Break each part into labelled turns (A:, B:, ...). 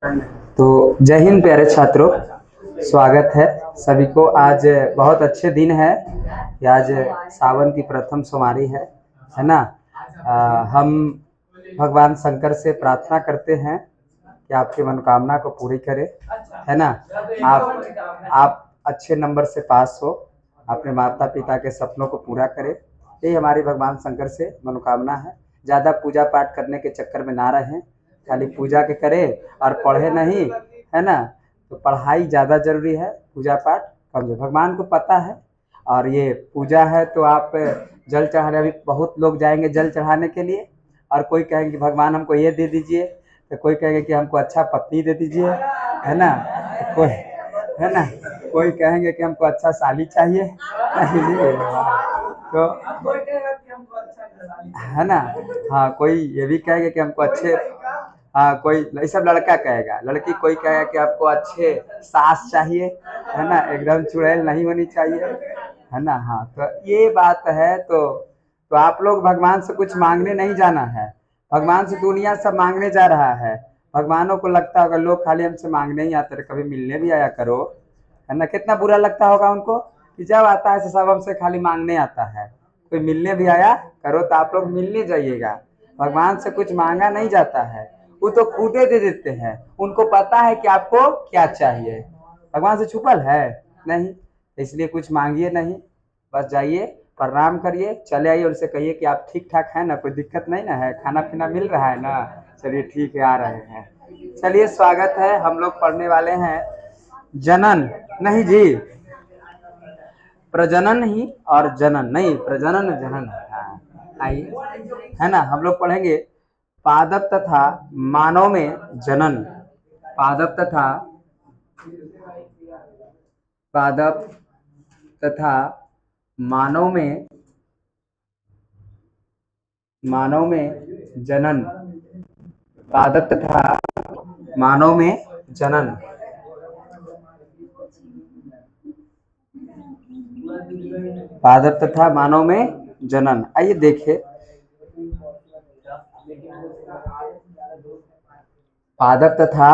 A: तो जय हिंद प्यारे छात्रों, स्वागत है सभी को। आज बहुत अच्छे दिन है। आज सावन की प्रथम सोमवारी है ना। हम भगवान शंकर से प्रार्थना करते हैं कि आपकी मनोकामना को पूरी करे, है ना। आप अच्छे नंबर से पास हो, अपने माता पिता के सपनों को पूरा करें, यही हमारी भगवान शंकर से मनोकामना है। ज़्यादा पूजा पाठ करने के चक्कर में ना रहें, खाली पूजा के करें और पढ़े नहीं, है ना। तो पढ़ाई ज़्यादा जरूरी है, पूजा पाठ कम। भगवान को पता है। और ये पूजा है तो आप जल चढ़ाने, अभी बहुत लोग जाएंगे जल चढ़ाने के लिए, और कोई कहेंगे भगवान हमको ये दे दीजिए, तो कोई कहेंगे कि हमको अच्छा पत्नी दे दीजिए, है ना। कोई, है ना, कोई कहेंगे कि हमको अच्छा साली चाहिए, तो है ना। हाँ, कोई ये भी कहेगा कि हमको अच्छे, हाँ कोई ये सब लड़का कहेगा, लड़की कोई कहेगा कि आपको अच्छे सास चाहिए, है ना, एकदम चुड़ैल नहीं होनी चाहिए, है ना। हाँ, तो ये बात है। तो आप लोग भगवान से कुछ मांगने नहीं जाना है, भगवान से दुनिया सब मांगने जा रहा है। भगवानों को लगता होगा लोग खाली हमसे मांगने ही आते, कभी मिलने भी आया करो, है ना। कितना बुरा लगता होगा उनको कि जब आता है सब हमसे खाली मांगने आता है, कोई मिलने भी आया करो तो आप लोग मिलने जाइएगा। भगवान से कुछ मांगा नहीं जाता है, वो तो खुदे दे देते हैं। उनको पता है कि आपको क्या चाहिए, भगवान से छुपल है नहीं, इसलिए कुछ मांगिए नहीं, बस जाइए प्रणाम करिए चले आइए, उनसे कहिए कि आप ठीक ठाक हैं ना, कोई दिक्कत नहीं ना है, खाना पीना मिल रहा है ना। चलिए ठीक है, आ रहे हैं। चलिए स्वागत है। हम लोग पढ़ने वाले हैं जनन, नहीं जी, प्रजनन ही और जनन नहीं, प्रजनन जनन। आइए, है ना। हम लोग पढ़ेंगे पादप तथा मानव में जनन, पादप तथा मानव में जनन, पादप तथा मानव में जनन। पादप तथा मानव में जनन। आइए देखिए, पादप तथा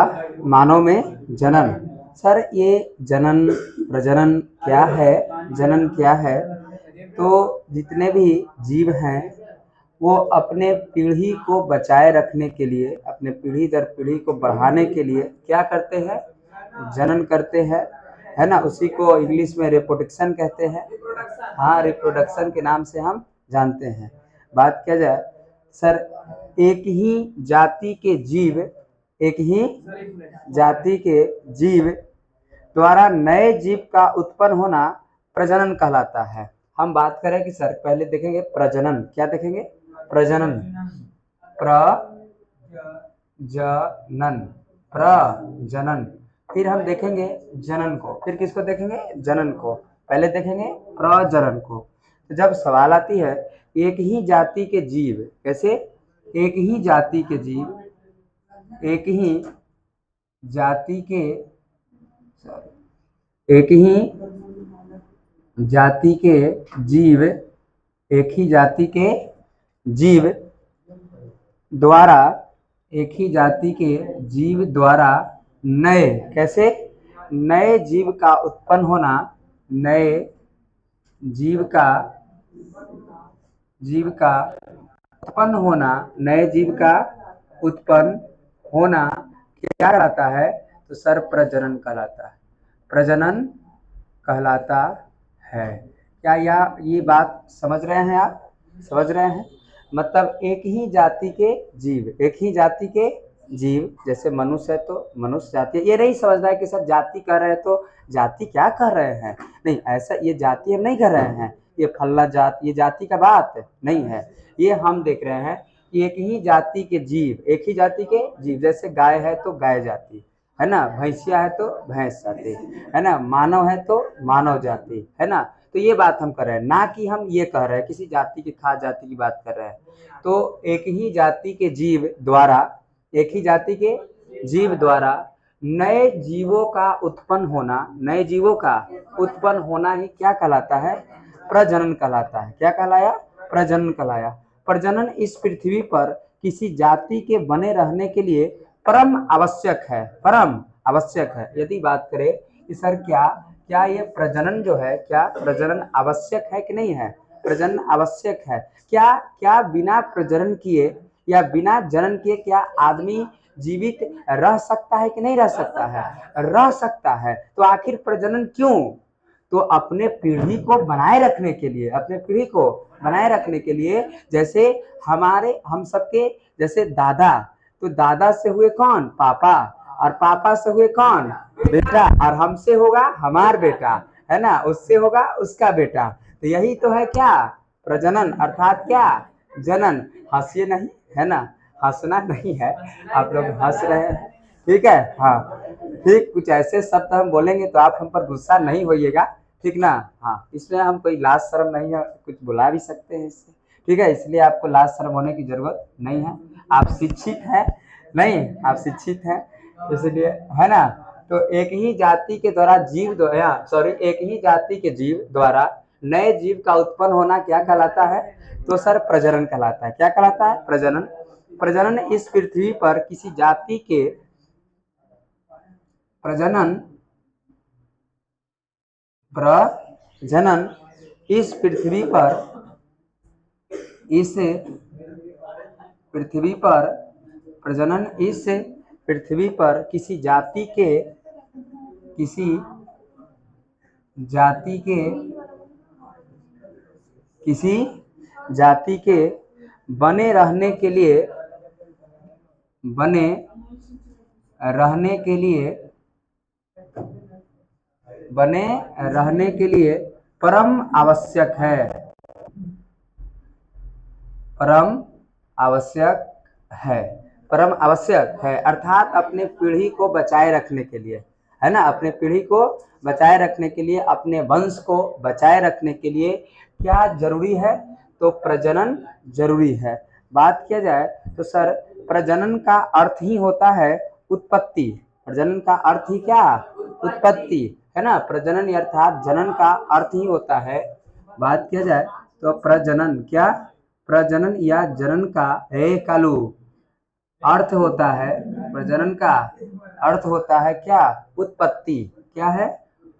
A: मानव में जनन। सर ये जनन प्रजनन क्या है, जनन क्या है? तो जितने भी जीव हैं वो अपने पीढ़ी को बचाए रखने के लिए, अपने पीढ़ी दर पीढ़ी को बढ़ाने के लिए क्या करते हैं, जनन करते हैं, है ना। उसी को इंग्लिश में रिप्रोडक्शन कहते हैं। हाँ, रिप्रोडक्शन के नाम से हम जानते हैं। बात किया जाए सर, एक ही जाति के जीव, एक ही जाति के जीव द्वारा नए जीव का उत्पन्न होना प्रजनन कहलाता है। हम बात करें कि सर पहले देखेंगे प्रजनन, क्या देखेंगे, प्रजनन, प्रजनन, फिर हम देखेंगे जनन को, फिर किसको देखेंगे, जनन को, पहले देखेंगे प्रजनन को। तो जब सवाल आती है एक ही जाति के जीव, कैसे, एक ही जाति के जीव, एक ही जाति के, एक ही जाति के जीव, एक ही जाति के जीव द्वारा, एक ही जाति के जीव द्वारा नए, कैसे, नए जीव का उत्पन्न होना, नए जीव का उत्पन्न होना, नए जीव का उत्पन्न होना क्या कहलाता है? तो सर प्रजनन कहलाता है, प्रजनन कहलाता है। क्या ये बात समझ रहे हैं आप, समझ रहे हैं? मतलब एक ही जाति के जीव, एक ही जाति के जीव, जैसे मनुष्य है तो मनुष्य जाति, ये नहीं समझना है कि सब जाति कह रहे हैं तो जाति क्या कह रहे हैं, नहीं ऐसा, ये जाति हम नहीं कह रहे हैं, ये फल्ला जाति, ये जाति का बात नहीं है। ये हम देख रहे हैं कि एक ही जाति के जीव, एक ही जाति के जीव, जैसे गाय है तो गाय जाति, है ना, भैंसिया है तो भैंस जाति, है ना, मानव है तो मानव जाति, है ना। तो ये बात हम कर रहे हैं, ना कि हम ये कह रहे हैं किसी जाति की खास जाति की बात कर रहे हैं। तो एक ही जाति के जीव द्वारा, एक ही जाति के जीव द्वारा नए जीवों का उत्पन्न होना, नए जीवों का उत्पन्न होना ही क्या कहलाता है, प्रजनन कहलाता है। क्या कहलाया, प्रजनन कहलाया। प्रजनन इस पृथ्वी पर किसी जाति के बने रहने के लिए परम आवश्यक है, परम आवश्यक है। यदि बात करें कि सर क्या ये प्रजनन जो है, क्या प्रजनन आवश्यक है कि नहीं है? प्रजनन आवश्यक है। क्या बिना प्रजनन किए या बिना जनन किए क्या आदमी जीवित रह सकता है कि नहीं रह सकता है? रह सकता है। तो आखिर प्रजनन क्यों? तो अपने पीढ़ी को बनाए रखने के लिए, अपने पीढ़ी को बनाए रखने के लिए। जैसे हम सबके जैसे दादा, तो दादा से हुए कौन? पापा, और पापा से हुए कौन? बेटा, और हमसे होगा हमार बेटा, है ना, उससे होगा उसका बेटा। तो यही तो है क्या? प्रजनन, अर्थात क्या? जनन। हंसिए नहीं, है ना, हंसना नहीं है, आप लोग हंस रहे हैं, ठीक है। हाँ, ठीक, कुछ ऐसे शब्द हम बोलेंगे तो आप हम पर गुस्सा नहीं होइएगा, ठीक ना। हाँ, इसमें हम कोई लाज शर्म नहीं है, कुछ बुला भी सकते हैं इससे, ठीक है, इसलिए आपको लाज शर्म होने की जरूरत नहीं है। आप शिक्षित हैं, नहीं, आप शिक्षित हैं, इसलिए, है ना। तो एक ही जाति के द्वारा एक ही जाति के जीव द्वारा नए जीव का उत्पन्न होना क्या कहलाता है? तो सर प्रजनन कहलाता है। क्या कहलाता है? प्रजनन। प्रजनन इस पृथ्वी पर किसी जाति के प्रजनन इस पृथ्वी पर प्रजनन इस पृथ्वी पर किसी जाति के बने रहने के लिए परम आवश्यक है, परम आवश्यक है, अर्थात अपने पीढ़ी को बचाए रखने के लिए, है ना, अपने पीढ़ी को बचाए रखने के लिए, अपने वंश को बचाए रखने के लिए क्या जरूरी है? तो प्रजनन जरूरी है। बात किया जाए तो सर प्रजनन का अर्थ ही होता है उत्पत्ति। प्रजनन का अर्थ ही क्या? उत्पत्ति, है ना। प्रजनन अर्थात जनन का अर्थ ही होता है। बात किया जाए तो प्रजनन या जनन का कालू अर्थ होता है, प्रजनन का अर्थ होता है क्या? उत्पत्ति। क्या है?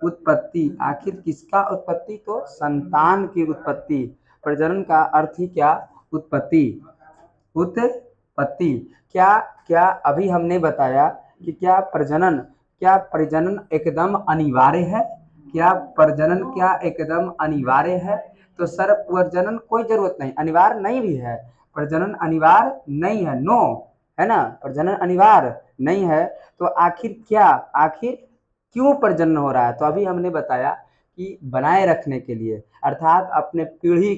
A: उत्पत्ति। आखिर किसका उत्पत्ति? तो संतान की उत्पत्ति। प्रजनन का अर्थ ही क्या? उत्पत्ति। क्या अभी हमने बताया कि क्या प्रजनन एकदम अनिवार्य है? क्या प्रजनन एकदम अनिवार्य है? तो सर प्रजनन कोई जरूरत नहीं, अनिवार्य नहीं भी है। प्रजनन अनिवार्य नहीं है, नो, है ना, प्रजनन अनिवार्य नहीं है। तो आखिर क्यों प्रजनन हो रहा है? तो अभी हमने बताया कि बनाए रखने के लिए, अर्थात अपनी पीढ़ी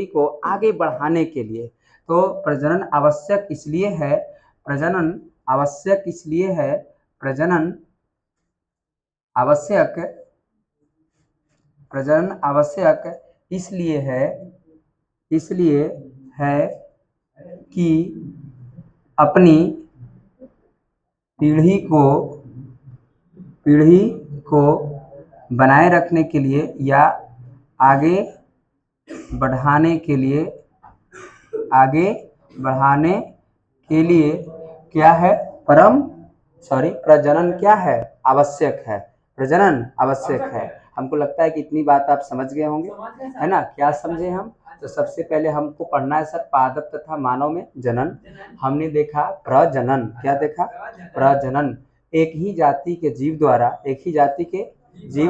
A: को आगे बढ़ाने के लिए। तो प्रजनन आवश्यक इसलिए है, प्रजनन आवश्यक इसलिए है कि अपनी पीढ़ी को बनाए रखने के लिए या आगे बढ़ाने के लिए क्या है? प्रजनन क्या है? आवश्यक है। प्रजनन आवश्यक है। हमको लगता है कि इतनी बात आप समझ गए होंगे, है ना। क्या समझे हम? तो सबसे पहले हमको पढ़ना है सर पादप तथा मानव में जनन। हमने देखा प्रजनन। क्या देखा? प्रजनन। एक ही जाति के जीव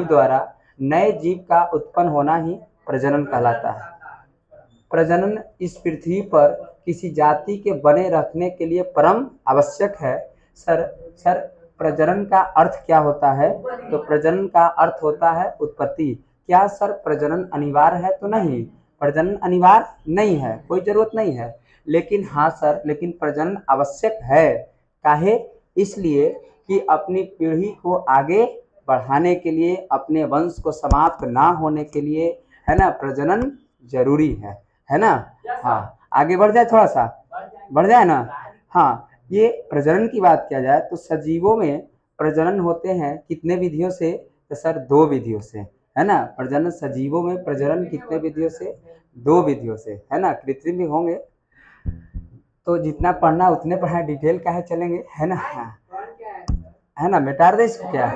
A: द्वारा नए जीव का उत्पन्न होना ही प्रजनन कहलाता है। प्रजनन इस पृथ्वी पर किसी जाति के बने रखने के लिए परम आवश्यक है। सर प्रजनन का अर्थ क्या होता है? तो प्रजनन का अर्थ होता है उत्पत्ति। क्या सर प्रजनन अनिवार्य है? तो नहीं, प्रजनन अनिवार्य नहीं है, कोई जरूरत नहीं है। लेकिन हाँ सर, लेकिन प्रजनन आवश्यक है। काहे? इसलिए कि अपनी पीढ़ी को आगे बढ़ाने के लिए, अपने वंश को समाप्त ना होने के लिए, है ना, प्रजनन जरूरी है ना। हाँ, आगे बढ़ जाए, थोड़ा सा बढ़ जाए ना। हाँ, ये प्रजनन की बात किया जाए तो सजीवों में प्रजनन होते हैं कितने विधियों से? तो सर 2 विधियों से, है ना। प्रजनन सजीवों में प्रजनन कितने विधियों से? 2 विधियों से, है ना। कृत्रिम भी होंगे, तो जितना पढ़ना उतने पढ़ाए, डिटेल का है चलेंगे, है ना। हाँ है ना, मिटा दे इसको क्या।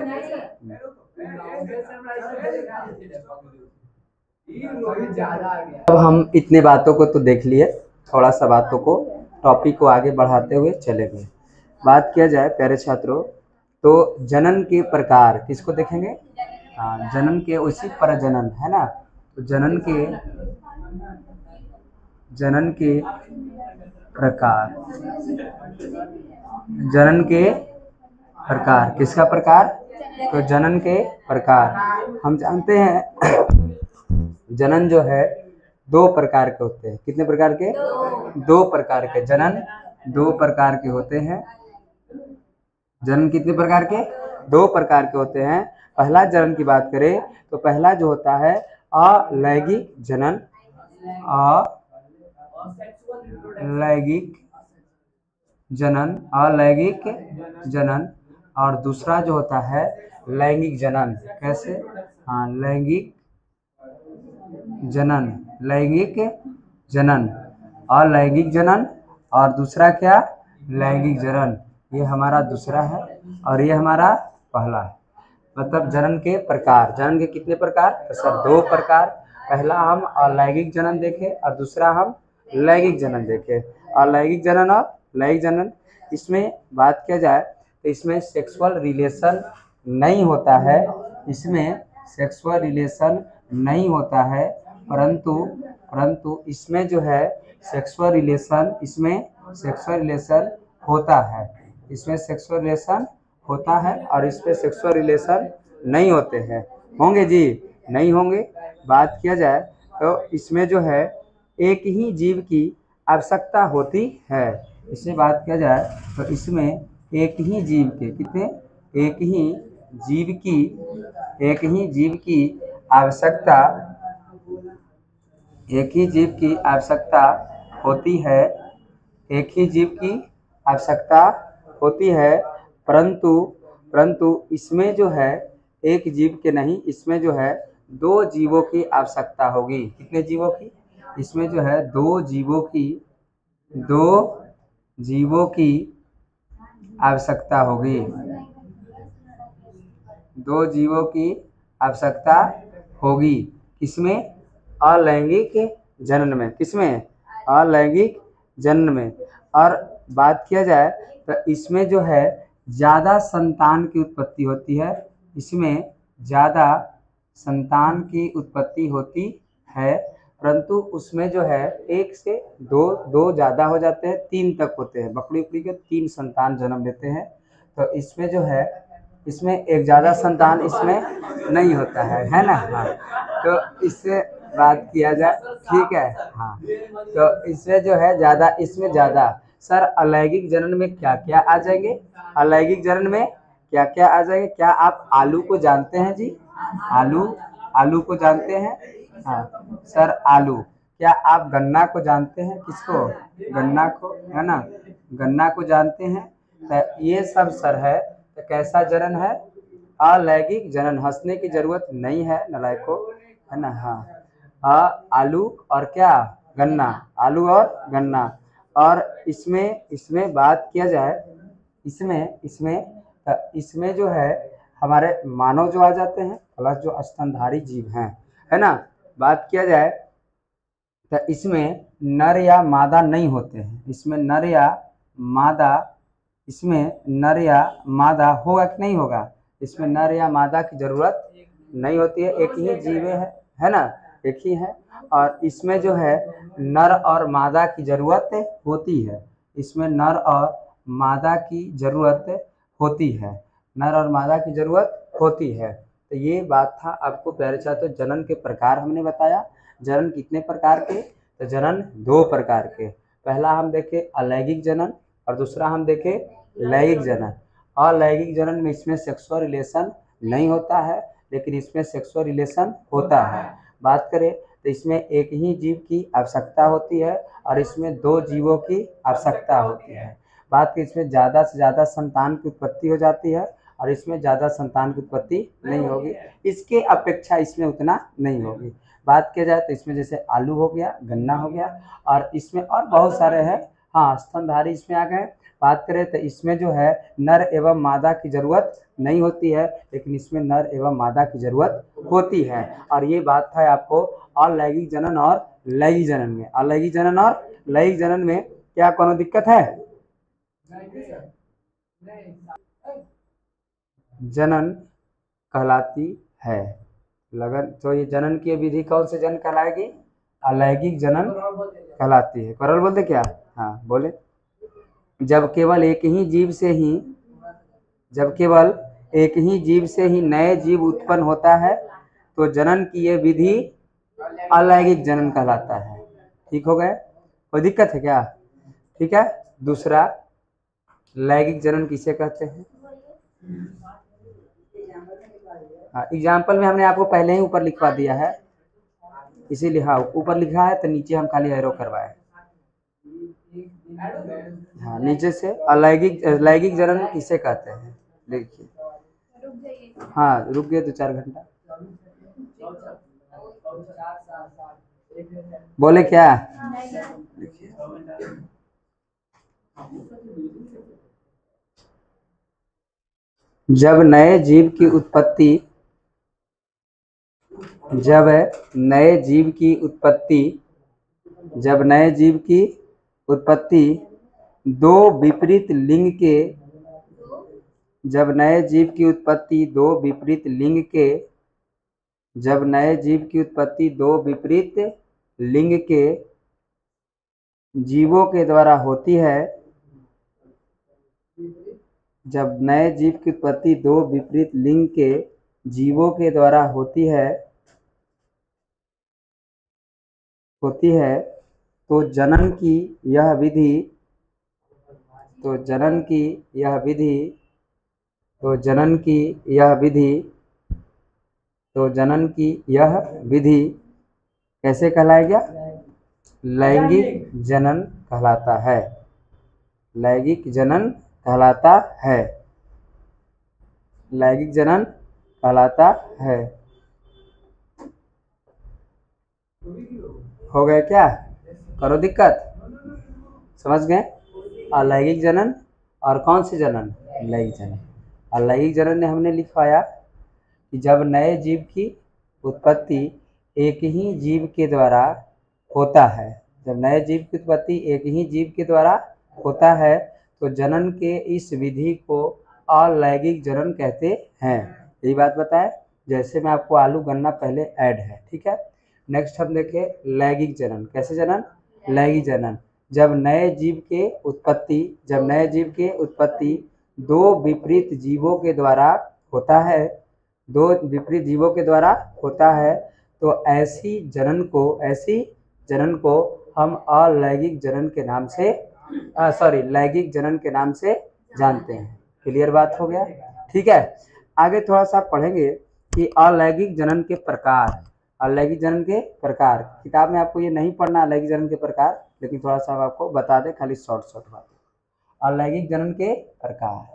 A: अब हम इतने बातों को तो देख लिए, थोड़ा सा बातों को टॉपिक को आगे बढ़ाते हुए चलेंगे। बात किया जाए प्यारे छात्रों, तो जनन के प्रकार किसको देखेंगे। हाँ, जनन के उसी प्रजनन, है ना। तो जनन के प्रकार, जनन के प्रकार, किसका प्रकार, तो जनन के प्रकार। हम जानते हैं जनन जो है 2 प्रकार के होते हैं। कितने प्रकार के, 2 प्रकार के जनन, 2 प्रकार के होते हैं। जनन कितने प्रकार के, 2 प्रकार के होते हैं। पहला जनन की बात करें तो पहला जो होता है अलैंगिक जनन, अलैंगिक जनन, और दूसरा जो होता है लैंगिक जनन। कैसे, हाँ लैंगिक जनन, अलैंगिक जनन, और दूसरा क्या, लैंगिक जनन। ये हमारा दूसरा है और ये हमारा पहला है। मतलब जनन के प्रकार, जनन के कितने प्रकार, तो सर 2 प्रकार। पहला हम अलैंगिक जनन देखे और दूसरा हम लैंगिक जनन देखे। अलैंगिक जनन और लैंगिक जनन, इसमें बात किया जाए तो इसमें सेक्सुअल रिलेशन नहीं होता है, इसमें सेक्सुअल रिलेशन नहीं होता है, परंतु इसमें जो है सेक्सुअल रिलेशन, इसमें सेक्सुअल रिलेशन होता है, इसमें सेक्सुअल रिलेशन होता है और इसमें सेक्सुअल रिलेशन नहीं होते हैं। होंगे जी, नहीं होंगे। बात किया जाए तो इसमें जो है एक ही जीव की आवश्यकता होती है। इसमें बात किया जाए तो इसमें एक ही जीव के, कितने, एक ही जीव की आवश्यकता, एक ही जीव की आवश्यकता होती है, एक ही जीव की आवश्यकता होती है, परंतु इसमें जो है एक जीव के नहीं, इसमें जो है 2 जीवों की आवश्यकता होगी। कितने जीवों की, इसमें जो है 2 जीवों की आवश्यकता होगी, 2 जीवों की आवश्यकता होगी। किसमें, अलैंगिक जनन में, किसमें, अलैंगिक जनन में। और बात किया जाए तो इसमें जो है ज़्यादा संतान की उत्पत्ति होती है, इसमें ज़्यादा संतान की उत्पत्ति होती है, परंतु उसमें जो है 1 से 2 ज़्यादा हो जाते हैं, 3 तक होते हैं। बकरी उकरी के 3 संतान जन्म लेते हैं। तो इसमें जो है, इसमें एक ज़्यादा संतान इसमें नहीं होता है ना। हाँ, तो इससे बात किया जाए, ठीक है। हाँ, तो इसमें जो है ज़्यादा, इसमें ज़्यादा। सर अलैंगिक जनन में क्या क्या आ जाएंगे, अलैंगिक जनन में क्या क्या आ जाएंगे। क्या आप आलू को जानते हैं जी, आलू को जानते हैं। हाँ सर आलू। क्या आप गन्ना को जानते हैं, किसको, गन्ना को, है ना, गन्ना को जानते हैं। तो ये सब सर है, तो कैसा जनन है, अलैंगिक जनन। हंसने की जरूरत नहीं है नलायको, है ना। हाँ, आलू और क्या, गन्ना, आलू और गन्ना। और इसमें बात किया जाए, इसमें जो है हमारे मानव जो आ जाते हैं, प्लस जो स्तनधारी जीव हैं, है ना। बात किया जाए तो इसमें नर या मादा नहीं होते हैं, इसमें नर या मादा होगा कि नहीं होगा, इसमें नर या मादा की जरूरत नहीं होती है, एक ही जीव है ना, एक ही है। और इसमें जो है नर और मादा की जरूरत होती है, इसमें नर और मादा की जरूरत होती है, नर और मादा की जरूरत होती है। तो ये बात था आपको प्यारे छात्रों, जनन के प्रकार हमने बताया। जनन कितने प्रकार के, तो जनन 2 प्रकार के। पहला हम देखे अलैंगिक जनन और दूसरा हम देखे लैंगिक जनन। अलैंगिक जनन में इसमें सेक्सुअल रिलेशन नहीं होता है, लेकिन इसमें सेक्सुअल रिलेशन होता है। बात करें तो इसमें एक ही जीव की आवश्यकता होती है और इसमें 2 जीवों की आवश्यकता होती है। बात करें इसमें ज़्यादा से ज़्यादा संतान की उत्पत्ति हो जाती है और इसमें ज़्यादा संतान की उत्पत्ति नहीं होगी, इसके अपेक्षा इसमें उतना नहीं होगी। बात किया जाए तो इसमें जैसे आलू हो गया, गन्ना हो गया, और इसमें और बहुत सारे हैं, हाँ स्तनधारी इसमें आ गए। बात करें तो इसमें जो है नर एवं मादा की जरूरत नहीं होती है, लेकिन इसमें नर एवं मादा की जरूरत होती है। और ये बात था आपको अलैंगिक जनन और लैंगिक जनन में। अलैंगिक जनन और लैंगिक जनन में क्या कोनो दिक्कत है? जनन कहलाती है लगन। तो ये जनन की विधि कौन से जनन कहलाएगी? अलैंगिक जनन कहलाती है। करल बोलते क्या? हाँ बोले। जब केवल एक ही जीव से ही नए जीव उत्पन्न होता है तो जनन की यह विधि अलैंगिक जनन कहलाता है। ठीक हो गए? कोई दिक्कत है क्या? ठीक है। दूसरा लैंगिक जनन किसे कहते हैं? हाँ एग्जाम्पल में हमने आपको पहले ही ऊपर लिखवा दिया है, इसीलिए हाँ ऊपर लिखा है तो नीचे हम खाली एरो करवाए। हाँ नीचे से लैंगिक जनन किसे कहते हैं? देखिए हाँ रुक गए 2-4 घंटा। बोले क्या? जब नए जीव की उत्पत्ति दो विपरीत लिंग के जीवों के द्वारा होती है, जब नए जीव की उत्पत्ति दो विपरीत लिंग के जीवों के द्वारा होती है तो जनन की यह विधि कैसे कहलाएगा? लैंगिक जनन कहलाता है। लैंगिक जनन कहलाता है। लैंगिक जनन कहलाता है। हो गए क्या? करो दिक्कत? समझ गए? अलैंगिक जनन और कौन से जनन? लैंगिक जनन। अलैंगिक जनन ने हमने लिखवाया कि जब नए जीव की उत्पत्ति एक ही जीव के द्वारा होता है, जब नए जीव की उत्पत्ति एक ही जीव के द्वारा होता है तो जनन के इस विधि को अलैंगिक जनन कहते हैं। यही बात बताए। जैसे मैं आपको आलू गन्ना पहले ऐड है, ठीक है। नेक्स्ट हम देखें लैंगिक जनन। कैसे जनन? लैंगिक जनन जब नए जीव के उत्पत्ति दो विपरीत जीवों के द्वारा होता है तो ऐसी जनन को हम अलैंगिक जनन के नाम से लैंगिक जनन के नाम से जानते हैं। क्लियर बात हो गया? ठीक है। आगे थोड़ा सा पढ़ेंगे कि अलैंगिक जनन के प्रकार। अलैंगिक जनन के प्रकार किताब में आपको ये नहीं पढ़ना अलैंगिक जनन के प्रकार, लेकिन थोड़ा सा आपको बता दें खाली शॉर्ट बात। अलैंगिक जनन के प्रकार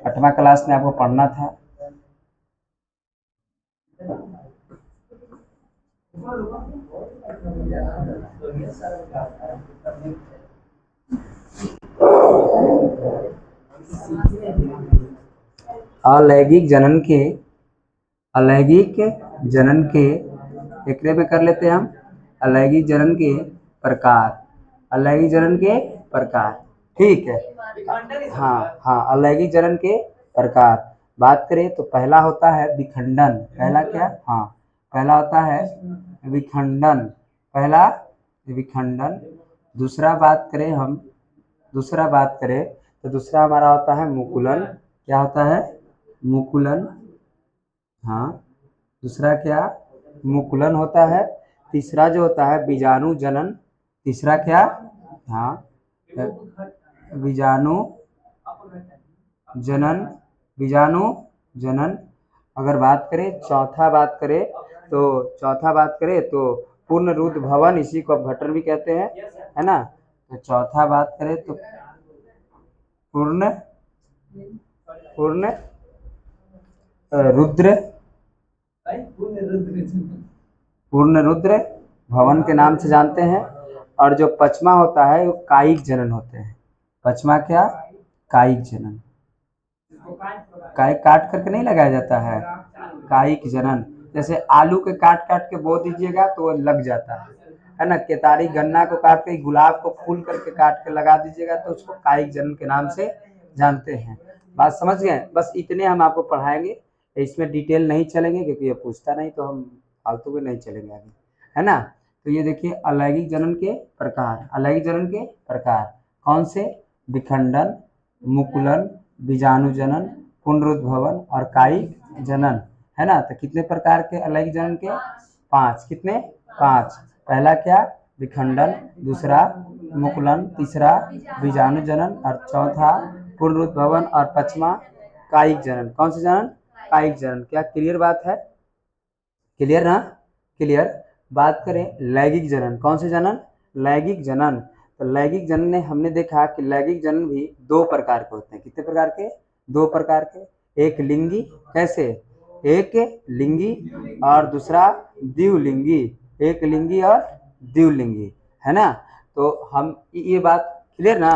A: 8वां क्लास में आपको पढ़ना था। अलैंगिक जनन के एक में कर लेते हैं हम। अलैंगिक जनन के प्रकार। ठीक है। हाँ अलैंगिक जनन के प्रकार बात करें तो पहला होता है विखंडन। पहला क्या? हाँ पहला होता है विखंडन। दूसरा बात करें तो दूसरा हमारा होता है मुकुलन। क्या होता है? मुकुलन। हाँ दूसरा क्या? मुकुलन होता है। तीसरा जो होता है बीजाणु जनन। तीसरा क्या? हाँ बीजाणु जनन। अगर बात करें चौथा बात करें तो पूर्ण रुद्र भवन, इसी को अपघटन भी कहते हैं, है ना। तो चौथा बात करें तो पूर्ण रुद्र भवन के नाम से जानते हैं। और जो पचमा होता है वो कायिक जनन होते हैं। पचमा क्या? कायिक जनन। काट करके नहीं लगाया जाता है, कायिक जनन। जैसे आलू के काट काट के बो दीजिएगा तो वो लग जाता है ना। केतारी गन्ना को काट के, गुलाब को फूल करके काट के लगा दीजिएगा तो उसको कायिक जनन के नाम से जानते हैं। बात समझ गए? बस इतने हम आपको पढ़ाएंगे, इसमें डिटेल नहीं चलेंगे क्योंकि ये पूछता नहीं तो हम फालतू में नहीं चलेंगे आगे, है ना। तो ये देखिए अलैंगिक जनन के प्रकार। अलैंगिक जनन के प्रकार कौन से? विखंडन, मुकुलन, बीजाणु जनन, पुनरुद्भवन और कायिक जनन, है ना। तो कितने प्रकार के अलैंगिक जनन के? 5। कितने? 5। पहला क्या? विखंडन, दूसरा मुकुलन, तीसरा बीजाणु जनन और चौथा पुनरुद्भवन और पांचवा कायिक जनन। कौन सा जनन? कायिक जनन। क्या क्लियर बात है? क्लियर ना? क्लियर। बात करें लैंगिक जनन। कौन से जनन? लैंगिक जनन। तो लैंगिक जनन ने हमने देखा कि लैंगिक जनन भी 2 प्रकार के होते हैं। कितने प्रकार के? 2 प्रकार के। एक लिंगी, कैसे? एक लिंगी और दूसरा द्विलिंगी। एक लिंगी और द्विलिंगी, है ना। तो हम ये बात क्लियर ना।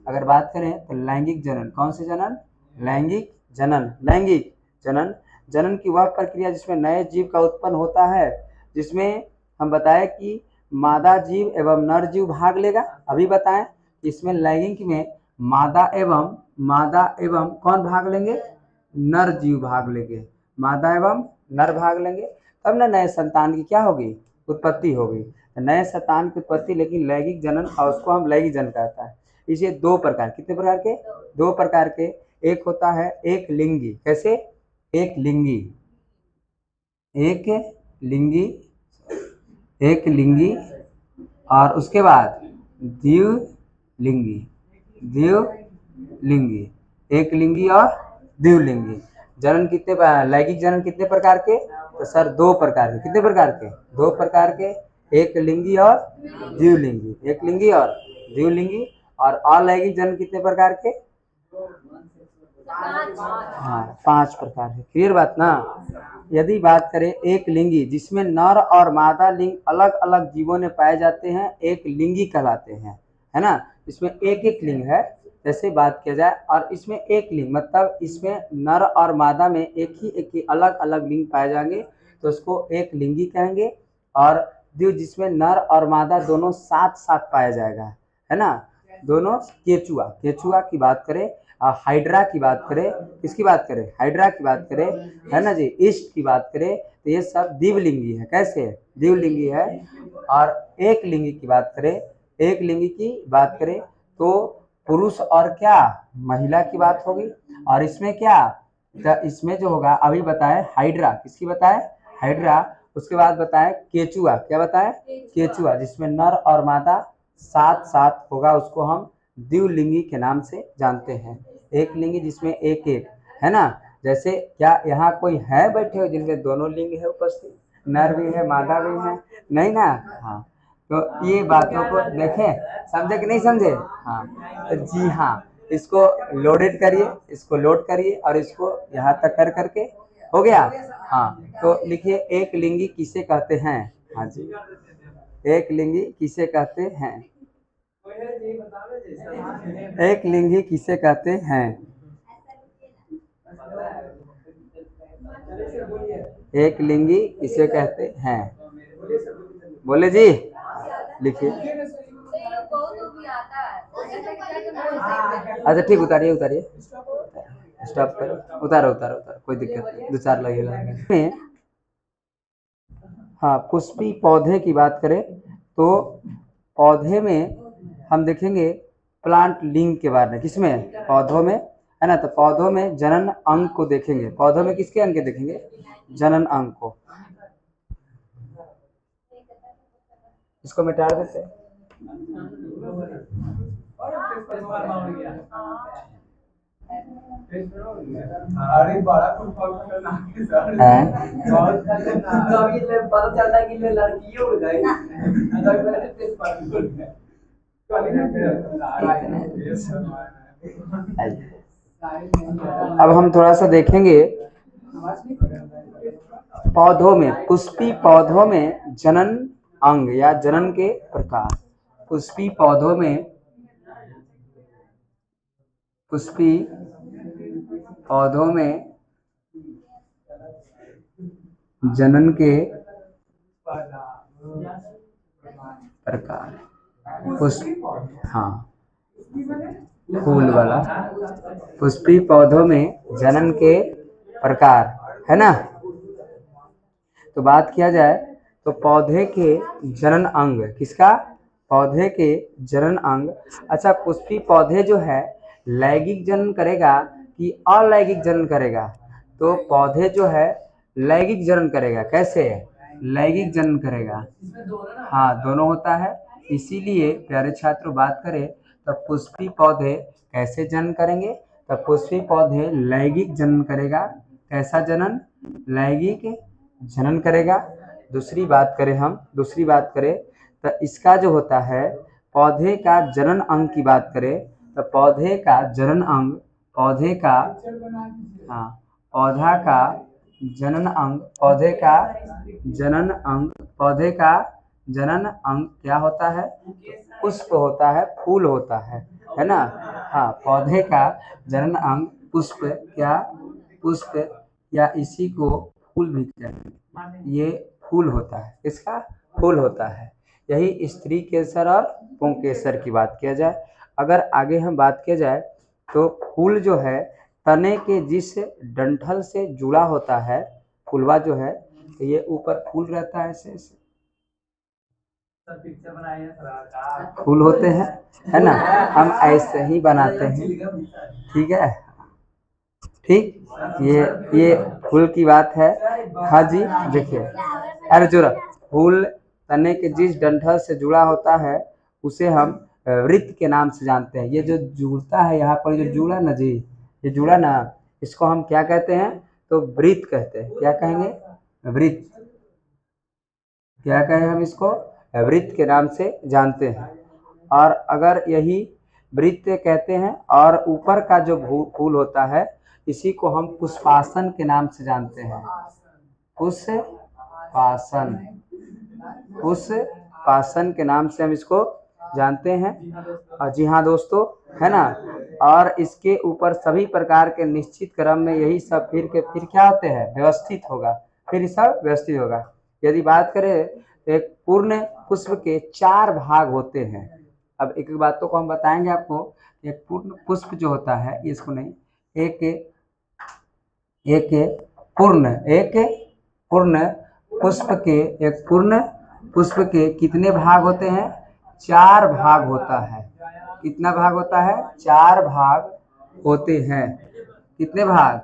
A: अगर बात करें तो लैंगिक जनन, कौन से जनन? लैंगिक जनन। लैंगिक जनन, जनन की वह प्रक्रिया जिसमें नए जीव का उत्पन्न होता है, जिसमें हम बताएं कि मादा जीव एवं नर जीव भाग लेगा। अभी बताएं इसमें लैंगिक में मादा एवं कौन भाग लेंगे? नर जीव भाग लेंगे। मादा एवं नर भाग लेंगे, तब ना नए संतान की क्या होगी? उत्पत्ति होगी। नए संतान की उत्पत्ति, लेकिन लैंगिक जनन, और उसको हम लैंगिक जनन कहता है। इसे 2 प्रकार। कितने प्रकार के? 2 प्रकार के। एक होता है एक लिंगी। कैसे? एक लिंगी। एक लिंगी, एक लिंगी और उसके बाद द्विलिंगी। द्विलिंगी, एक लिंगी और द्विलिंगी। जनन कितने? लैंगिक जनन कितने प्रकार के? तो सर 2 प्रकार के। कितने प्रकार के? 2 प्रकार के। एक लिंगी और द्विलिंगी। एक लिंगी और द्विलिंगी। और अलैंगिक जनन कितने प्रकार के? हाँ, 5 प्रकार है। क्लियर बात ना। यदि बात करें एक लिंगी, जिसमें नर और मादा लिंग अलग अलग जीवों में पाए जाते हैं, एक लिंगी कहलाते हैं, है ना। इसमें एक एक लिंग है, जैसे बात किया जाए। और इसमें एक लिंग मतलब इसमें नर और मादा में एक ही अलग अलग लिंग पाए जाएंगे तो उसको एक लिंगी कहेंगे। और द्विज, जिसमें नर और मादा दोनों साथ साथ पाया जाएगा, है ना। दोनों। केचुआ की बात करें, हाइड्रा की बात करें, किसकी बात करें? हाइड्रा की बात करें, है ना जी। ईस्ट की बात करें तो ये सब द्विलिंगी है। कैसे? द्विलिंगी है। और एक लिंगी की बात करें, एक लिंगी की बात करें तो पुरुष और क्या? महिला की बात होगी। और इसमें क्या? तो इसमें जो होगा अभी बताए हाइड्रा, किसकी बताए? हाइड्रा। उसके बाद बताए केचुआ। क्या बताए? केचुआ, जिसमें नर और मादा साथ साथ होगा, उसको हम द्विलिंगी के नाम से जानते हैं। एक लिंगी जिसमें एक एक, है ना। जैसे क्या यहाँ कोई है बैठे हुए जिनमें दोनों लिंग है उपस्थित? नर भी है, मादा भी है, नहीं ना। हाँ, तो ये बातों को देखें, समझे कि नहीं समझे? हाँ, तो जी हाँ, इसको लोडेड करिए, इसको लोड करिए और इसको यहाँ तक कर करके हो गया। हाँ, तो लिखिए एक लिंगी किसे कहते हैं? हाँ जी, एक लिंगी किसे कहते हैं? एक लिंगी किसे कहते हैं? एक लिंगी किसे कहते हैं? बोले जी, लिखिए। अच्छा ठीक, उतारिए उतारिए, स्टॉप करो, उतारो उतारो उतारो, कोई दिक्कत नहीं, 2-4 लगेगा। हाँ, पुष्पी पौधे की बात करें तो पौधे में हम देखेंगे प्लांट लिंग के बारे में। किसमें? पौधों में, है ना। तो पौधों में जनन अंग को देखेंगे। पौधों में किसके अंग के देखेंगे? जनन अंग को। इसको मिटा देते हैं। अरे बड़ा कुछ पता चलता है कि लड़की उड़ गई। अब हम थोड़ा सा देखेंगे पौधों में, पुष्पी पौधों में जनन अंग या जनन के प्रकार। पुष्पी पौधों में जनन के प्रकार, हाँ फूल वाला, पुष्पी पौधों में जनन के प्रकार है ना। तो बात किया जाए तो पौधे के जनन अंग, किसका, पौधे के जनन अंग। अच्छा, पुष्पी पौधे जो है लैंगिक जनन करेगा कि अलैंगिक जनन करेगा? तो पौधे जो है लैंगिक जनन करेगा। कैसे? लैंगिक जनन करेगा, हाँ दोनों होता है। इसीलिए प्यारे छात्रों बात करें तो पुष्पी पौधे कैसे जनन करेंगे? तो पुष्पी पौधे लैंगिक जनन करेगा। कैसा जनन? लैंगिक जनन करेगा। दूसरी बात करें तो इसका जो होता है पौधे का जनन अंग की बात करें तो पौधे का जनन अंग, पौधे का जनन अंग क्या होता है? पुष्प होता है, फूल होता है ना। हाँ, पौधे का जनन अंग पुष्प, क्या पुष्प, या इसी को फूल भी कहते हैं। ये फूल होता है, इसका फूल होता है। यही स्त्री केसर और पुंकेसर की बात किया जाए। अगर आगे हम बात किया जाए तो फूल जो है तने के जिस डंठल से जुड़ा होता है, फूलवा जो है तो ये ऊपर फूल रहता है, ऐसे ऐसे फूल होते हैं, है ना। हम ऐसे ही बनाते हैं, ठीक है, ठीक। ये फूल की बात है। हाँ जी, देखिए, अरे जो फूल तने के जिस डंठल से जुड़ा होता है उसे हम वृत्त के नाम से जानते हैं। ये जो जुड़ता है यहाँ पर, जो जुड़ा ना जी, ये जुड़ा ना, इसको हम क्या कहते हैं? तो वृत्त कहते हैं। क्या कहेंगे? वृत्त। क्या कहें हम इसको? वृत्त के नाम से जानते हैं। और अगर यही वृत्त कहते हैं, और ऊपर का जो फूल होता है इसी को हम पुष्पासन के नाम से जानते हैं। पुष्पासन के नाम से हम इसको जानते हैं। और जी हाँ दोस्तों, है ना। और इसके ऊपर सभी प्रकार के निश्चित क्रम में यही सब फिर क्या होते हैं? व्यवस्थित होगा, फिर सब व्यवस्थित होगा। यदि बात करें तो एक पूर्ण पुष्प के 4 भाग होते हैं। अब एक एक बातों को हम बताएंगे आपको। एक पूर्ण पुष्प जो होता है, इसको नहीं, एक पूर्ण पुष्प के कितने भाग होते हैं? 4 भाग होता है। कितना भाग होता है? 4 भाग होते हैं। कितने भाग?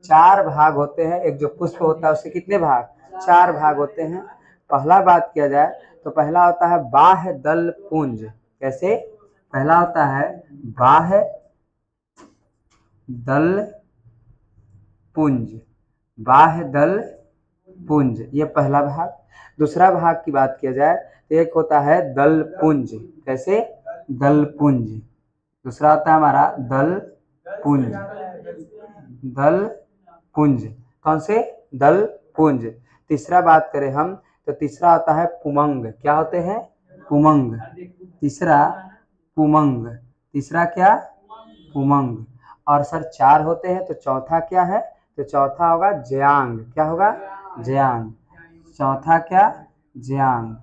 A: 4 भाग होते हैं। एक जो पुष्प होता है उसके कितने भाग? 4 भाग होते हैं। पहला बात किया जाए तो पहला होता है बाह्य दल पुंज। कैसे? पहला होता है बाह्य दल पुंज, ये पहला भाग। दूसरा भाग की बात किया जाए तो एक होता है दल पुंज। कैसे? दल पुंज। दूसरा होता है हमारा दल पुंज। कौन से? दल पुंज। तीसरा बात करें हम तो तीसरा होता है पुमंग। क्या होते हैं? पुमंग। तीसरा क्या? पुमंग। और सर 4 होते हैं तो चौथा क्या है? तो चौथा होगा ज्यांग। क्या होगा? ज्यांग। चौथा क्या? ज्यांग।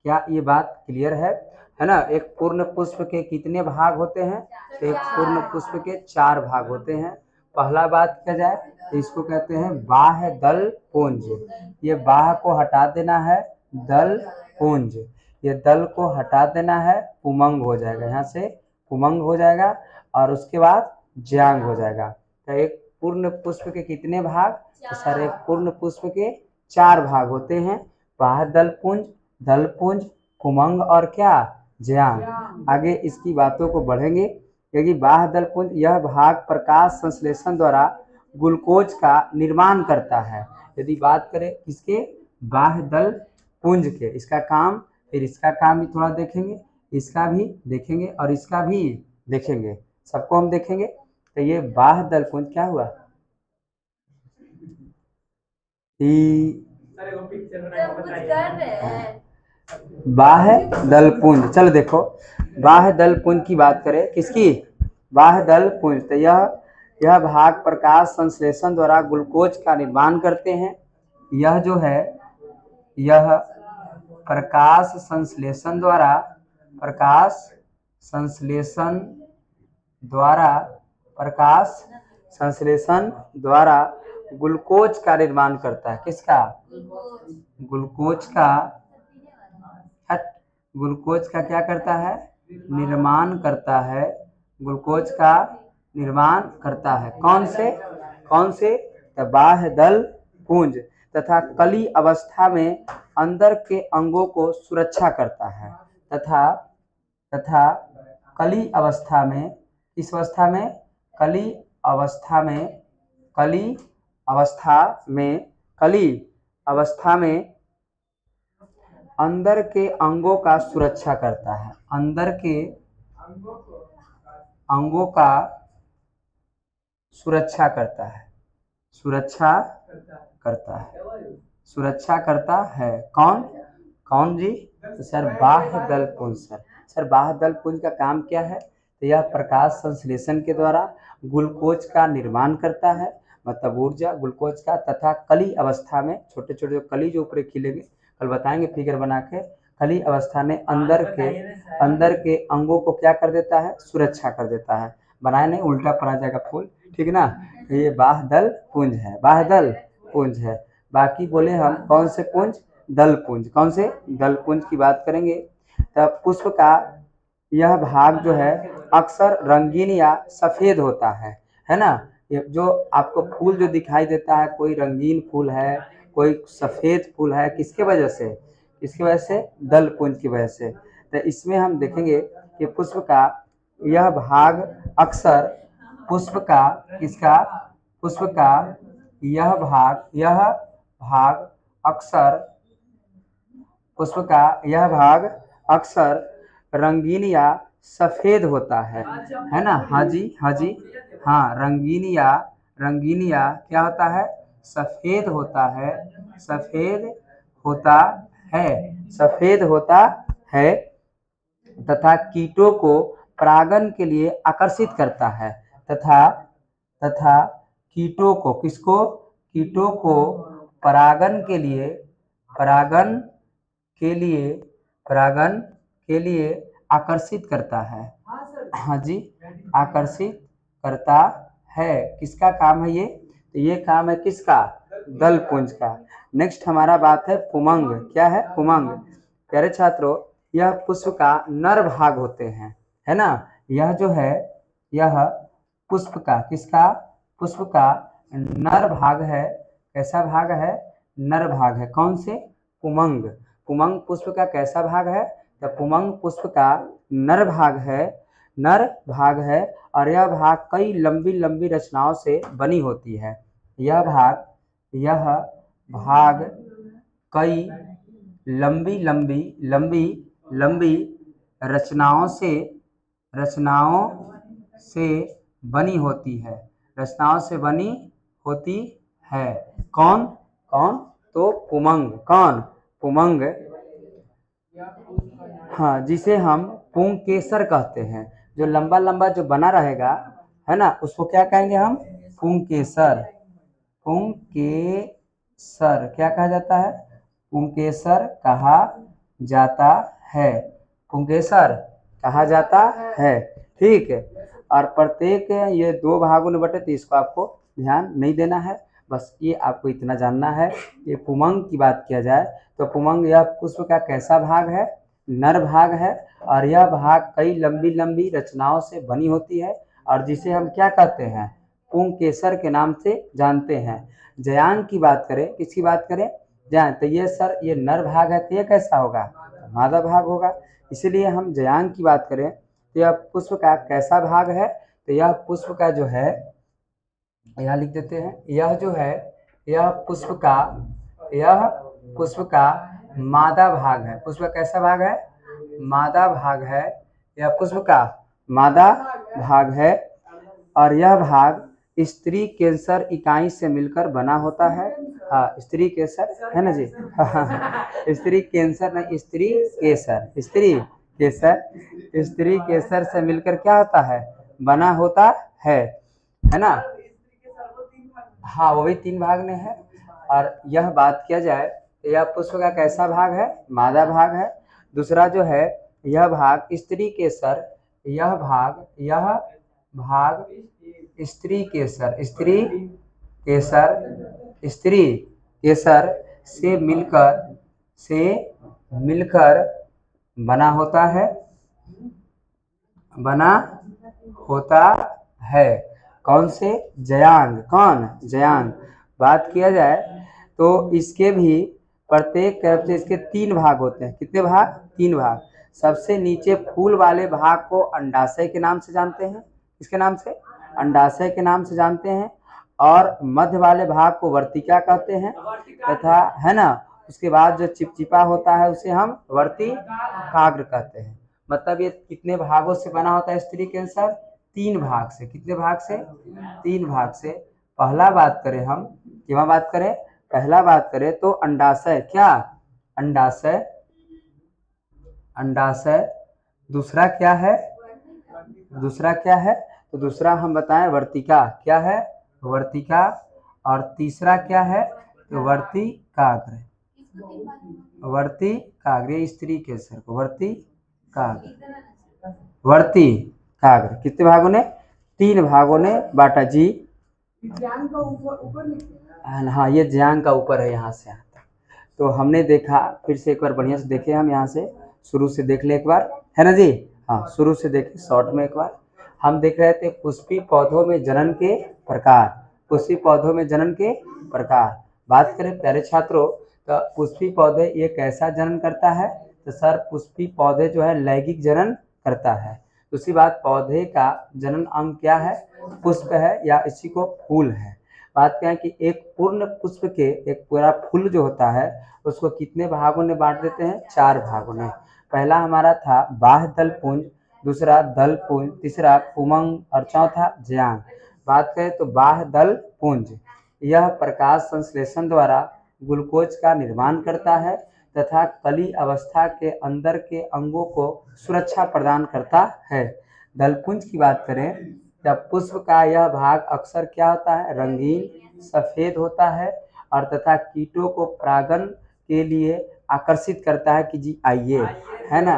A: क्या ये बात क्लियर है ना। एक पूर्ण पुष्प के कितने भाग होते हैं? तो एक पूर्ण पुष्प के 4 भाग होते हैं। पहला बात किया जाए तो इसको कहते हैं बाह्य दल पुंज। ये बाह्य को हटा देना है, दल पुंज। ये दल को हटा देना है, पुमंग हो जाएगा। यहाँ से पुमंग हो जाएगा और उसके बाद ज्यांग हो जाएगा। तो एक पूर्ण पुष्प के कितने भाग? तो सर एक पूर्ण पुष्प के 4 भाग होते हैं। बाह्य दल पुंज, पुमंग और क्या? ज्यांग। आगे इसकी बातों को बढ़ेंगे, क्योंकि बाह्य दल पुंज यह भाग प्रकाश संश्लेषण द्वारा ग्लूकोज का निर्माण करता है। यदि बात करें किसके? बाह्य दल पुंज के, इसका काम, फिर इसका काम भी थोड़ा देखेंगे, इसका भी देखेंगे और इसका भी देखेंगे, सबको हम देखेंगे। तो ये बाह्य दल पुंज क्या हुआ? बाह्य दल पुंज। चलो देखो, बाह्य दल पुंज की बात करें, किसकी? बाह्य दल पुंज। तो यह भाग प्रकाश संश्लेषण द्वारा ग्लूकोज का निर्माण करते हैं। यह जो है, यह प्रकाश संश्लेषण द्वारा ग्लूकोज का निर्माण करता है। किसका? ग्लूकोज का क्या करता है? निर्माण करता है। ग्लूकोज का निर्माण करता है। कौन से? बाह्य दल पुंज। तथा कली अवस्था में अंदर के अंगों को सुरक्षा करता है। तथा कली अवस्था में, इस अवस्था में, कली अवस्था में अंदर के अंगों का सुरक्षा करता है। अंदर के अंगों का सुरक्षा करता है। सुरक्षा करता है। कौन जी? तो सर बाह्य दल पुंज। सर बाह्य दल पुंज का काम क्या है? तो यह प्रकाश संश्लेषण के द्वारा ग्लूकोज का निर्माण करता है, मतलब ऊर्जा ग्लूकोज का। तथा कली अवस्था में, छोटे छोटे कली जो ऊपर खिलेंगे, कल बताएंगे फिगर बना के, कली अवस्था में अंदर के अंगों को क्या कर देता है? सुरक्षा कर देता है। बनाए नहीं, उल्टा पड़ा जाएगा फूल, ठीक ना। ये बाह्य दल पुंज है, बाह्य दल पुंज है। बाकी बोले हम कौन से पुंज? दल पुंज। कौन से? दल पुंज की बात करेंगे। तब पुष्प का यह भाग जो है अक्सर रंगीन या सफेद होता है ना। ये जो आपको फूल जो दिखाई देता है, कोई रंगीन फूल है, कोई सफेद फूल है, किसके वजह से? दल पुंज की वजह से। तो इसमें हम देखेंगे कि पुष्प का यह भाग अक्सर अक्सर रंगीन या सफेद होता है ना। हाँ जी, हाँ, रंगीन या क्या होता है? सफेद होता है। तथा कीटों को परागन के लिए आकर्षित करता है। तथा कीटों को, किसको? कीटों को परागन के लिए आकर्षित करता है। हाँ जी, आकर्षित करता है। किसका काम है ये? तो ये काम है किसका? दल पुंज का। नेक्स्ट हमारा बात है पुमंग। क्या है? पुमंग। प्यारे छात्रों, यह पुष्प का नर भाग होते हैं, है ना। यह जो है, यह पुष्प का, किसका? पुष्प का नर भाग है। कैसा भाग है? नर भाग है। कौन से? पुमंग। पुमंग पुष्प का कैसा भाग है? तो पुमंग पुष्प का नर भाग है। और यह भाग कई लंबी लंबी रचनाओं से बनी होती है। यह भाग कई लंबी रचनाओं से बनी होती है। कौन? तो पुमंग। कौन? पुमंग। हाँ, जिसे हम पुंकेसर कहते हैं। जो लंबा लंबा जो बना रहेगा, है ना, उसको क्या कहेंगे हम? पुंकेसर। क्या कहा जाता है? पुंकेसर कहा जाता है। ठीक है। और प्रत्येक ये दो भागों में बटे, तो इसको आपको ध्यान नहीं देना है, बस ये आपको इतना जानना है। ये पुमंग की बात किया जाए तो पुमंग यह पुष्प का कैसा भाग है? नर भाग है। और यह भाग कई लंबी लंबी रचनाओं से बनी होती है, और जिसे हम क्या कहते हैं? पुंकेसर के नाम से जानते हैं। जयांग की बात करें, किसकी बात करें? जयांग। तो ये सर, ये नर भाग है, तो ये कैसा होगा? मादा भाग होगा। इसलिए हम जयांग की बात करें तो यह पुष्प का कैसा भाग है? तो यह पुष्प का जो है, यहाँ लिख देते हैं, यह जो है, यह पुष्प का मादा भाग है। पुष्प का कैसा भाग है? मादा भाग है। यह पुष्प का मादा भाग है। और यह भाग स्त्री केसर इकाई से मिलकर बना होता है। हाँ, स्त्री केसर है ना जी। स्त्री कैंसर नहीं, स्त्री केसर, स्त्री केसर, स्त्री केसर से मिलकर क्या होता है, बना होता है ना। हाँ, वो भी 3 भाग में है। और यह बात किया जाए तो यह पुष्प का कैसा भाग है, मादा भाग है। दूसरा जो है यह भाग स्त्री केसर, यह भाग स्त्री केसर, स्त्री केसर, स्त्री केसर से मिलकर बना होता है। कौन से, जयांग, कौन, जयांग। बात किया जाए तो इसके भी प्रत्येक तरफ से इसके 3 भाग होते हैं। कितने भाग, 3 भाग। सबसे नीचे फूल वाले भाग को अंडाशय के नाम से जानते हैं। किसके नाम से, अंडाशय के नाम से जानते हैं। और मध्य वाले भाग को वर्तिका कहते हैं तथा, है ना, उसके बाद जो चिपचिपा होता है उसे हम वर्तिकाग्र कहते हैं। मतलब ये कितने भागों से बना होता है स्त्री कैंसर, 3 भाग से। कितने भाग से, 3 भाग से। पहला बात करें हम, क्या बात करें, पहला बात करें तो अंडाशय, क्या, अंडाशय, अंडाशय। दूसरा क्या है, दूसरा क्या है, तो दूसरा हम बताएं वर्तिका, क्या है, वर्तिका। और तीसरा क्या है, तो वर्तिकाग्र, वर्तिकाग्र, स्त्री केसर को वर्तिकाग्र, वर्तिकाग्र। कितने भागों ने, 3 भागों ने बांटा जी। हाँ, ये ज्यांग का ऊपर है, यहाँ से आता। तो हमने देखा, फिर से एक बार बढ़िया से देखे, हम यहाँ से शुरू से देख ले एक बार, है ना जी। हाँ, शुरू से देखे शॉर्ट में एक बार। हम देख रहे थे पुष्पी पौधों में जनन के प्रकार, पुष्पी पौधों में जनन के प्रकार। बात करें प्यारे छात्रों, तो पुष्पी पौधे ये कैसा जनन करता है, तो सर पुष्पी पौधे जो है लैंगिक जनन करता है। दूसरी बात, पौधे का जनन अंग क्या है, पुष्प है या इसी को फूल है। बात क्या है कि एक पूर्ण पुष्प के, एक पूरा फूल जो होता है उसको कितने भागों में बांट देते हैं, 4 भागों में। पहला हमारा था बाह्य दल पुंज, दूसरा दल पुंज, तीसरा पुमंग और चौथा ज्यांग। बात करें तो बाह्य दल पुंज, यह प्रकाश संश्लेषण द्वारा ग्लूकोज का निर्माण करता है तथा कली अवस्था के अंदर के अंगों को सुरक्षा प्रदान करता है। दलपुंज की बात करें तब पुष्प का यह भाग अक्सर क्या होता है, रंगीन सफेद होता है और तथा कीटों को परागन के लिए आकर्षित करता है कि जी आइए, है ना।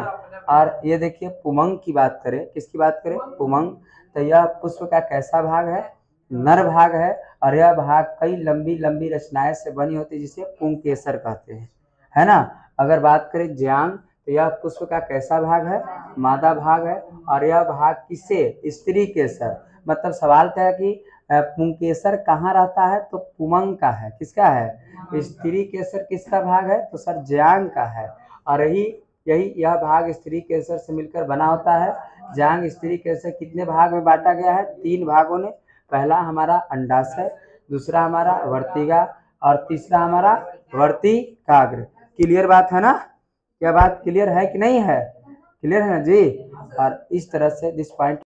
A: और ये देखिए पुमंग की बात करें, किसकी बात करें, पुमंग। तो यह पुष्प का कैसा भाग है, नर भाग है और यह भाग कई लंबी लंबी रचनाएं से बनी होती है जिसे पुंकेसर कहते हैं, है ना। अगर बात करें ज्यांग, तो यह पुष्प का कैसा भाग है, मादा भाग है और यह भाग किसे, स्त्री केसर। मतलब सवाल क्या है कि पुंकेसर कहाँ रहता है, तो पुमंग का है, किसका है, स्त्री केसर किसका भाग है, तो सर ज्यांग का है। और यही यह भाग स्त्री केसर से मिलकर बना होता है। ज्यांग स्त्री केसर कितने भाग में बांटा गया है, 3 भागों ने। पहला हमारा अंडाशय, दूसरा हमारा वर्तिका और तीसरा हमारा वर्तिकाग्र। क्लियर बात है ना, क्या बात क्लियर है कि नहीं है, क्लियर है ना जी। और इस तरह से दिस पॉइंट